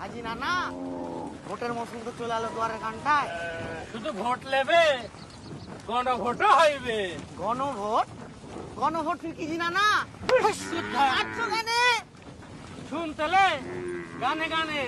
আজি নানা ভোটের মৌসুম তো চলে এলো দুয়ারের কানটায়। শুধু ভোট নেবে, গণভোটও হইবে। গণভোট? গণভোট তুই কি জিনা না? আচ্ছা গানে শুনতেলে গানে গানে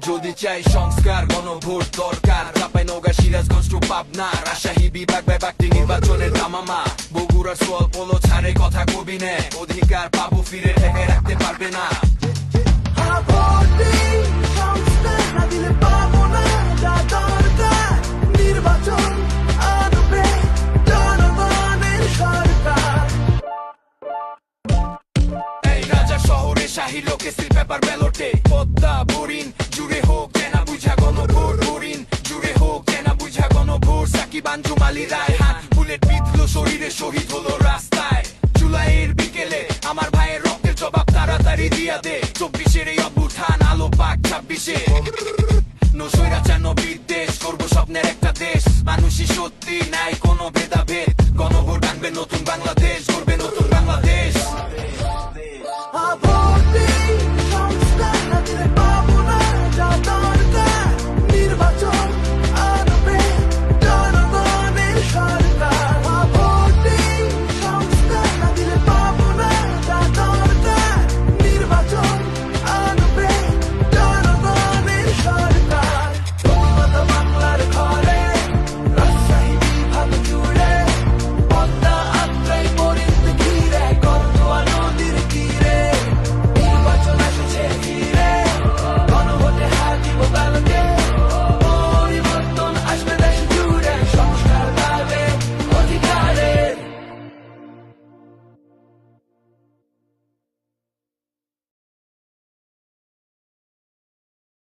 যদি চাই সংস্কার গণভোট দরকার। চাঁপাইনগর, সিরাজগঞ্জ টু পাবনা, রাজশাহী বিভাগ ব্যক্তি নির্বাচনের দামামা। বগুড়ার সোয়াল পোলো ছাড়ে কথা কবি নে, অধিকার পাবো ফিরে ঠেকে রাখতে পারবে না। শাহী লোকে সিল পেপার ব্যালটে পদ্মা বোরিং জুড়ে হোক জেনা বুঝা গণভোট, বোরিং জুড়ে হোক জেনা বুঝা গণভোট। সাকিব আঞ্জুম আলী রায়হান বুলেট বিঁধলো শরীরে, শহীদ হলো রাস্তায়। জুলাইয়ের বিকেলে আমার ভাইয়ের রক্তের জবাব তাড়াতাড়ি দিয়া দে। 24-এর এই অভ্যুত্থান আলো পাক 26-এ। নৈরাচার বিদ্বেষ করবো স্বপ্নের একটা দেশ, মানুষই সত্যি নাই কোনো ভেদাভেদ। গণভোট আনবে নতুন বাংলাদেশ, করবে নতুন বাংলাদেশ।